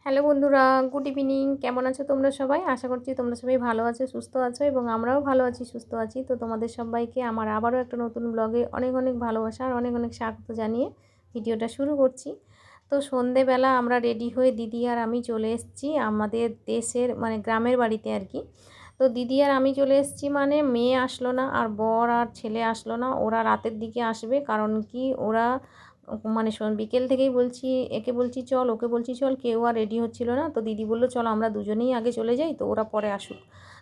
Hello বন্ধুরা, good evening. কেমন আছো তোমরা সবাই? আশা করছি তোমরা সবাই ভালো আছো, সুস্থ আছো এবং আমরাও ভালো আছি, সুস্থ আছি। তো তোমাদের সবাইকে আমার আবারও একটা নতুন ব্লগে অনেক অনেক ভালোবাসা আর অনেক অনেক স্বাগত জানিয়ে ভিডিওটা শুরু করছি। তো সন্ধেবেলা আমরা রেডি হয়ে দিদি আর আমি চলে এসেছি আমাদের দেশের মানে গ্রামের বাড়িতে আর কি। তো দিদি আর আমি চলে এসেছি মানে মেয়ে আসলো না আর বর আর ছেলে আসলো না, ওরা রাতের দিকে আসবে। কারণ কি ওরা মানে বিকেল থেকেই বলছি, একে বলছি চল, ওকে বলছি চল, কেউ আর রেডি হচ্ছিল না। তো দিদি বললো চলো আমরা দুজনেই আগে চলে যাই, তো ওরা পরে আসুক।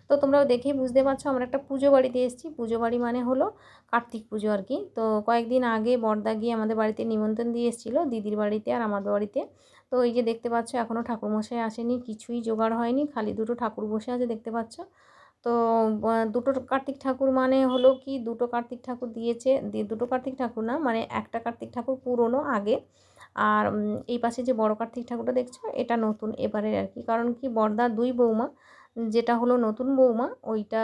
তো তোমরাও দেখেই বুঝতে পারছো আমরা একটা পুজো বাড়িতে এসেছি। পুজো বাড়ি মানে হলো কার্তিক পুজো আর কি। তো কয়েকদিন আগে বড়দা গিয়ে আমাদের বাড়িতে নিমন্ত্রণ দিয়ে এসেছিলো, দিদির বাড়িতে আর আমাদের বাড়িতে। তো এই যে দেখতে পাচ্ছ এখনও ঠাকুরমশাই আসেনি, কিছুই জোগাড় হয়নি, খালি দুটো ঠাকুর বসে আছে দেখতে পাচ্ছ। তো দুটো কার্তিক ঠাকুর মানে হলো কি, দুটো কার্তিক ঠাকুর দিয়েছে, দুটো কার্তিক ঠাকুর না, মানে একটা কার্তিক ঠাকুর পুরনো আগে। আর এই পাশে যে বড় কার্তিক ঠাকুরটা দেখছো এটা নতুন এবারের আর কি। কারণ কি বড়দার দুই বৌমা, যেটা হলো নতুন বৌমা ওইটা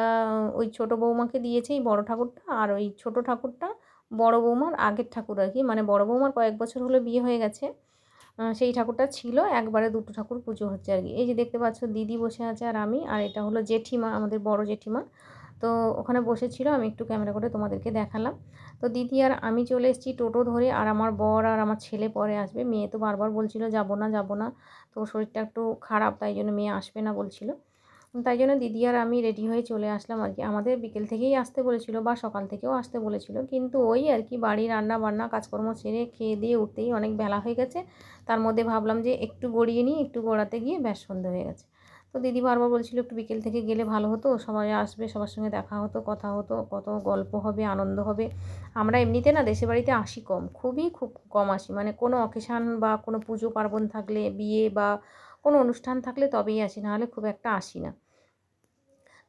ওই ছোট বৌমাকে দিয়েছে এই বড় ঠাকুরটা, আর ওই ছোট ঠাকুরটা বড় বৌমার আগের ঠাকুর আর কি। মানে বড় বৌমার কয়েক বছর হলো বিয়ে হয়ে গেছে, সেই ঠাকুরটা ছিল, একবারে দুটো ঠাকুর পুজো হচ্ছে আর কি। এই যে দেখতে পাচ্ছ দিদি বসে আছে আর আমি, আর এটা হলো জেঠিমা, আমাদের বড় জেঠিমা। তো ওখানে বসেছিল, আমি একটু ক্যামেরা করে তোমাদেরকে দেখালাম। তো দিদি আর আমি চলে এসেছি টোটো ধরে, আর আমার বর আর আমার ছেলে পরে আসবে। মেয়ে তো বারবার বলছিল যাব না যাব না, তো শরীরটা একটু খারাপ, তাই জন্য মেয়ে আসবে না বলছিল। তাই জন্য দিদি আর আমি রেডি হয়ে চলে আসলাম আর কি। আমাদের বিকেল থেকেই আসতে বলেছিল বা সকাল থেকেও আসতে বলেছিল, কিন্তু ওই আর কি বাড়ি রান্না বান্না কাজকর্ম সেরে খেয়ে দিয়ে উঠতেই অনেক বেলা হয়ে গেছে। তার মধ্যে ভাবলাম যে একটু গড়িয়ে নিই, একটু গড়াতে গিয়ে ব্যাস সন্ধে হয়ে গেছে। তো দিদি বারবার বলছিল একটু বিকেল থেকে গেলে ভালো হতো, সবাই আসবে, সবার সঙ্গে দেখা হতো, কথা হতো, কত গল্প হবে, আনন্দ হবে। আমরা এমনিতে না দেশের বাড়িতে আসি কম, খুব কম আসি, মানে কোনো অকেশান বা কোনো পুজো পার্বণ থাকলে, বিয়ে বা কোনো অনুষ্ঠান থাকলে তবেই আসি, নাহলে খুব একটা আসি না।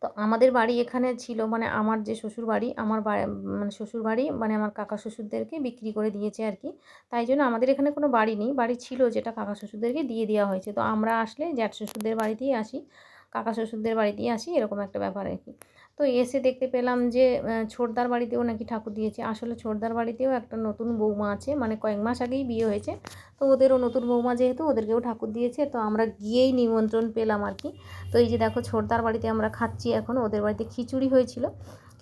তো আমাদের বাড়ি এখানে ছিল, মানে আমার যে শ্বশুর বাড়ি, আমার মানে শ্বশুর বাড়ি মানে আমার কাকা শ্বশুরদেরকে বিক্রি করে দিয়েছে আর কি। তাই জন্য আমাদের এখানে কোনো বাড়ি নেই, বাড়ি ছিল যেটা কাকা শ্বশুরদেরকে দিয়ে দেওয়া হয়েছে। তো আমরা আসলে জ্যাঠ শ্বশুরদের বাড়িতেই আসি, কাকা শ্বশুরদের বাড়িতেই আসি, এরকম একটা ব্যাপার আর কি। তো এসে দেখতে পেলাম যে ছোটদার বাড়িতেও নাকি ঠাকুর দিয়েছে। আসলে ছোটদার বাড়িতেও একটা নতুন বৌমা আছে, মানে কয়েক মাস আগেই বিয়ে হয়েছে। তো ওদেরও নতুন বৌমা যেহেতু, ওদেরকেও ঠাকুর দিয়েছে, তো আমরা গিয়েই নিমন্ত্রণ পেলাম আর কি। তো এই যে দেখো ছোটদার বাড়িতে আমরা খাচ্ছি এখন, ওদের বাড়িতে খিচুড়ি হয়েছিল,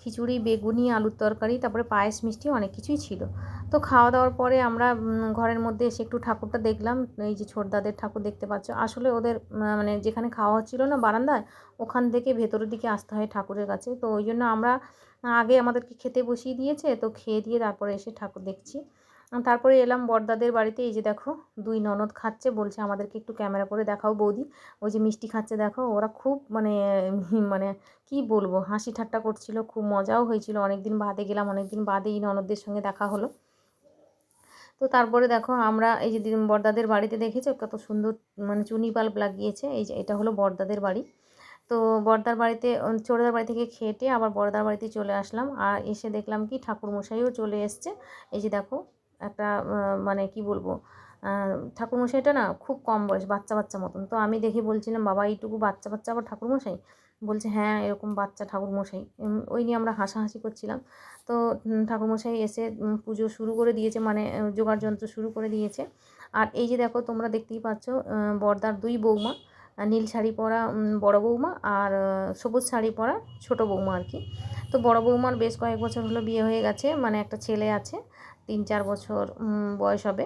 খিচুড়ি, বেগুনি, আলুর তরকারি, তারপরে পায়েস, মিষ্টি, অনেক কিছুই ছিল। তো খাওয়া দাওয়ার পরে আমরা ঘরের মধ্যে এসে একটু ঠাকুরটা দেখলাম। এই যে ছোটদাদের ঠাকুর দেখতে পাচ্ছ, আসলে ওদের মানে যেখানে খাওয়া হচ্ছিল না বারান্দায়, ওখান থেকে ভেতরের দিকে আসতে হয় ঠাকুরের কাছে। তো ওই জন্য আমরা আগে আমাদেরকে খেতে বসিয়ে দিয়েছে, তো খেয়ে দিয়ে তারপরে এসে ঠাকুর দেখছি। তারপরে এলাম বড়দাদের বাড়িতে। এই যে দেখো দুই ননদ খাচ্ছে, বলছে আমাদেরকে একটু ক্যামেরা করে দেখাও বৌদি। ওই যে মিষ্টি খাচ্ছে দেখো, ওরা খুব মানে মানে কি বলবো, হাসি ঠাট্টা করছিল, খুব মজাও হয়েছিল। অনেক দিন বাদে গেলাম, অনেক দিন বাদে এই ননদদের সঙ্গে দেখা হলো। তো তারপরে দেখো আমরা এই যে বড়দাদের বাড়িতে দেখেছো কত সুন্দর মানে চুনি বাল্ব লাগিয়েছে। এই যে এটা হলো বড়দাদের বাড়ি। তো বড়দার বাড়িতে ছোটদার বাড়ি থেকে খেটে আবার বড়দার বাড়িতে চলে আসলাম, আর এসে দেখলাম কি ঠাকুরমশাইও চলে এসছে। এই যে দেখো একটা মানে কি বলবো, ঠাকুরমশাইটা না খুব কম বয়স, বাচ্চা বাচ্চা মতন। তো আমি দেখে বলছিলাম বাবা এইটুকু বাচ্চা বাচ্চা আবার ঠাকুরমশাই? বলছে হ্যাঁ এরকম বাচ্চা ঠাকুরমশাই। ওই নিয়ে আমরা হাসাহাসি করছিলাম। তো ঠাকুরমশাই এসে পুজো শুরু করে দিয়েছে, মানে জোগাড় যন্ত্র শুরু করে দিয়েছে। আর এই যে দেখো তোমরা দেখতেই পাচ্ছ বড়দার দুই বৌমা, নীল শাড়ি পরা বড় বৌমা, আর সবুজ শাড়ি পরা ছোট বৌমা আর কি। তো বড় বৌমার বেশ কয়েক বছর হলো বিয়ে হয়ে গেছে, মানে একটা ছেলে আছে, 3-4 বছর বয়স হবে।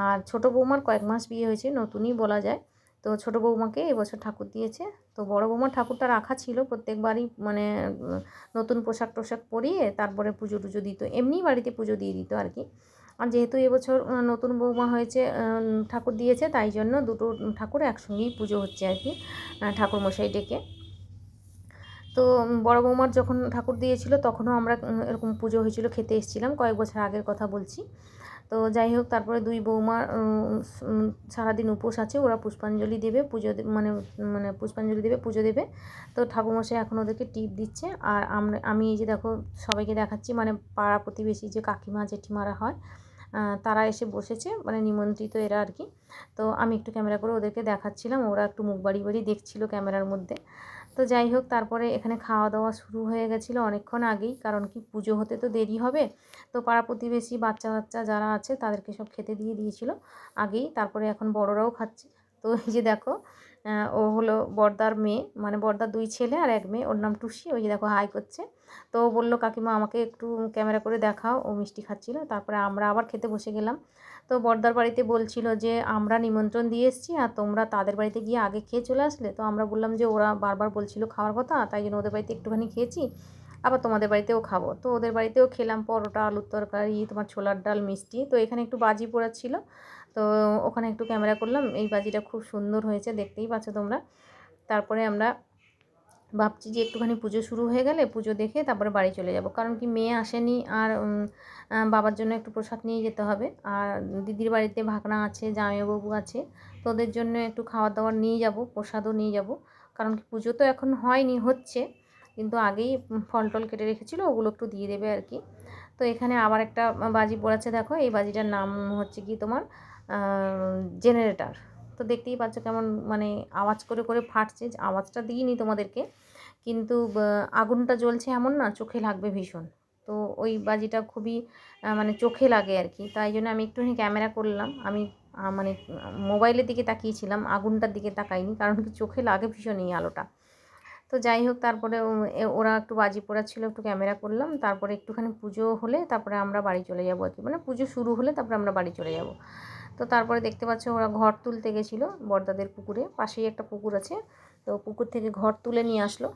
আর ছোট বৌমার কয়েক মাস বিয়ে হয়েছে, নতুনই বলা যায়। তো ছোট বৌমাকে এবছর ঠাকুর দিয়েছে। তো বড় বৌমার ঠাকুরটা রাখা ছিল, প্রত্যেকবারই মানে নতুন পোশাক টোশাক পরিয়ে তারপরে পুজো টুজো দিত, এমনিই বাড়িতে পুজো দিয়ে দিত আর কি। আর যেহেতু এবছর নতুন বৌমা হয়েছে, ঠাকুর দিয়েছে, তাই জন্য দুটো ঠাকুর একসঙ্গেই পুজো হচ্ছে আর কি, ঠাকুরমশাই ডেকে। তো বড় বৌমার যখন ঠাকুর দিয়েছিল তখনও আমরা এরকম পুজো হয়েছিল, খেতে এসেছিলাম, কয়েক বছর আগের কথা বলছি। তো যাই হোক তারপরে দুই বৌমা সারাদিন উপোস আছে, ওরা পুষ্পাঞ্জলি দেবে, পুজো মানে মানে পুষ্পাঞ্জলি দেবে, পুজো দেবে। তো ঠাকুরমশাই এখন ওদেরকে টিপ দিচ্ছে। আর আমি এই যে দেখো সবাইকে দেখাচ্ছি, মানে পাড়া প্রতিবেশী যে কাকিমা জেঠিমারা হয়, তারা এসে বসেছে, মানে নিমন্ত্রিত এরা আর কি। তো আমি একটু ক্যামেরা করে ওদেরকে দেখাচ্ছিলাম, ওরা একটু মুখ বাড়ি বাড়ি দেখছিল ক্যামেরার মধ্যে। তো যাই হোক তারপরে এখানে খাওয়া দাওয়া শুরু হয়ে গেছিলো অনেকক্ষণ আগেই, কারণ কি পুজো হতে তো দেরি হবে। তো পাড়া প্রতিবেশী বাচ্চা বাচ্চা যারা আছে তাদেরকে সব খেতে দিয়ে দিয়েছিল আগেই, তারপরে এখন বড়রাও খাচ্ছে। তো এই যে দেখো ও হলো বড়দার মেয়ে, মানে বড়দার 2 ছেলে আর 1 মেয়ে, ওর নাম টুসি। ওই যে দেখো হাই করছে। তো ও বললো কাকিমা আমাকে একটু ক্যামেরা করে দেখাও, ও মিষ্টি খাচ্ছিল। তারপরে আমরা আবার খেতে বসে গেলাম। তো বড়দার বাড়িতে বলছিল যে আমরা নিমন্ত্রণ দিয়ে এসেছি আর তোমরা তাদের বাড়িতে গিয়ে আগে খেয়ে চলে আসলে। তো আমরা বললাম যে ওরা বারবার বলছিল খাওয়ার কথা, তাই জন্য ওদের বাড়িতে একটুখানি খেয়েছি, আবার তোমাদের বাড়িতেও খাবো। তো ওদের বাড়িতেও খেলাম পরোটা, আলুর তরকারি, তোমার ছোলার ডাল, মিষ্টি। তো এখানে একটু বাজি পোড়াচ্ছিল, তো ওখানে একটু ক্যামেরা করলাম। এই বাজিটা খুব সুন্দর হয়েছে, দেখতেই পাচ্ছ তোমরা। তারপরে আমরা ভাবছি যে একটুখানি পুজো শুরু হয়ে গেলে পুজো দেখে তারপরে বাড়ি চলে যাব, কারণ কি মেয়ে আসেনি আর বাবার জন্য একটু প্রসাদ নিয়ে যেতে হবে। আর দিদির বাড়িতে ভাগনা আছে, জামাইবাবু আছে, তো ওদের জন্য একটু খাবার দাবার নিয়ে যাব, প্রসাদও নিয়ে যাব। কারণ কি পুজো তো এখন হয়নি, হচ্ছে, কিন্তু আগেই ফল টল কেটে রেখেছিলো, ওগুলো একটু দিয়ে দেবে আর কি। তো এখানে আবার একটা বাজি পড়েছে, দেখো এই বাজিটার নাম হচ্ছে কি তোমার জেনারেটার। তো দেখতেই পাচ্ছ কেমন মানে আওয়াজ করে করে ফাটছে। আওয়াজটা দিইনি তোমাদেরকে, কিন্তু আগুনটা জ্বলছে এমন না, চোখে লাগবে ভীষণ। তো ওই বাজিটা খুবই মানে চোখে লাগে আর কি, তাই জন্য আমি একটুখানি ক্যামেরা করলাম। আমি মানে মোবাইলের দিকে তাকিয়েছিলাম, আগুনটার দিকে তাকাইনি, কারণ কি চোখে লাগে ভীষণ এই আলোটা। তো যাই হোক, তারপরে ওরা একটু বাজি পোড়াচ্ছিল, একটু ক্যামেরা করলাম। তারপরে একটুখানি পুজো হলে তারপরে আমরা বাড়ি চলে যাবো আর কি, মানে পুজো শুরু হলে তারপরে আমরা বাড়ি চলে যাব। তো তারপরে দেখতে পাচ্ছ ওরা ঘর তুলতে গেছিলো বড়দাদের পুকুরে, পাশেই একটা পুকুর আছে। তো পুকুর থেকে ঘর তুলে নিয়ে আসলো।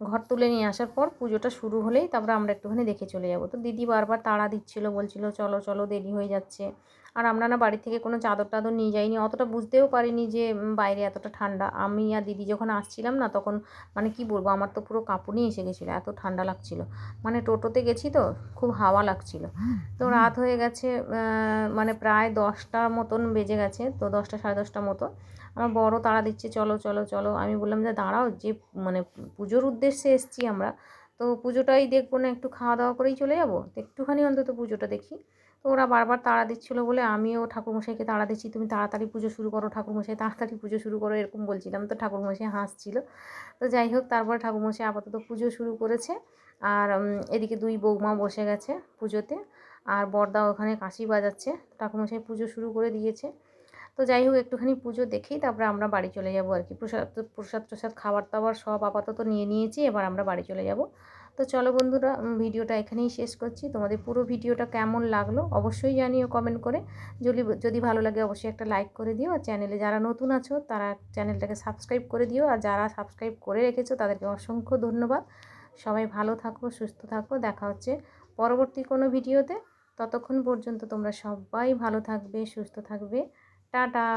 ঘর তুলে নিয়ে আসার পর পুজোটা শুরু হলেই তারপরে আমরা একটুখানি দেখে চলে যাব। তো দিদি বারবার তাড়া দিচ্ছিলো, বলছিল চলো চলো দেরি হয়ে যাচ্ছে। আর আমরা না বাড়ি থেকে কোনো চাদর টাদর নিয়ে যাইনি, অতটা বুঝতেও পারিনি যে বাইরে এতটা ঠান্ডা। আমি আর দিদি যখন আসছিলাম না তখন মানে কি বলবো, আমার তো পুরো কাঁপুনি এসে গেছিলো, এত ঠান্ডা লাগছিল। মানে টোটোতে গেছি তো খুব হাওয়া লাগছিল। তো রাত হয়ে গেছে, মানে প্রায় 10টার মতন বেজে গেছে, তো 10টা সাড়ে 10টার মতো। আমার বড় তাড়া দিচ্ছে চলো চলো চলো। আমি বললাম যে দাঁড়াও, যে মানে পুজোর উদ্দেশ্যে এসেছি আমরা, তো পুজোটাই দেখবো না, একটু খাওয়া দাওয়া করেই চলে যাবো, তো একটুখানি অন্তত পুজোটা দেখি। তো ওরা বারবার তাড়া দিচ্ছিলো বলে আমিও ঠাকুরমশাইকে তাড়া দিচ্ছি, তুমি তাড়াতাড়ি পুজো শুরু করো ঠাকুরমশাই, তাড়াতাড়ি পুজো শুরু করো, এরকম বলছিলাম। তো ঠাকুরমশাই হাসছিল। তো যাই হোক, তারপরে ঠাকুরমশাই আপাতত পুজো শুরু করেছে। আর এদিকে 2 বৌমা বসে গেছে পুজোতে, আর বড়দা ওখানে কাশি বাজাচ্ছে। ঠাকুরমশাই পুজো শুরু করে দিয়েছে। তো যাই হোক, একটুখানি পুজো দেখেই তারপরে আমরা বাড়ি চলে যাব আর কি। প্রসাদ টসাদ খাবার দাবার সব আপাতত নিয়ে নিয়েছি, এবার আমরা বাড়ি চলে যাব। তো চলো বন্ধুরা, ভিডিওটা এখানেই শেষ করছি। তোমাদের পুরো ভিডিওটা কেমন লাগলো অবশ্যই জানিও কমেন্ট করে। যদি ভালো লাগে অবশ্যই একটা লাইক করে দিও, আর চ্যানেলে যারা নতুন আছো তারা চ্যানেলটাকে সাবস্ক্রাইব করে দিও, আর যারা সাবস্ক্রাইব করে রেখেছো তাদেরকে অসংখ্য ধন্যবাদ। সবাই ভালো থাকো, সুস্থ থাকো, দেখা হচ্ছে পরবর্তী কোনো ভিডিওতে। ততক্ষণ পর্যন্ত তোমরা সবাই ভালো থাকবে, সুস্থ থাকবে। টাটা।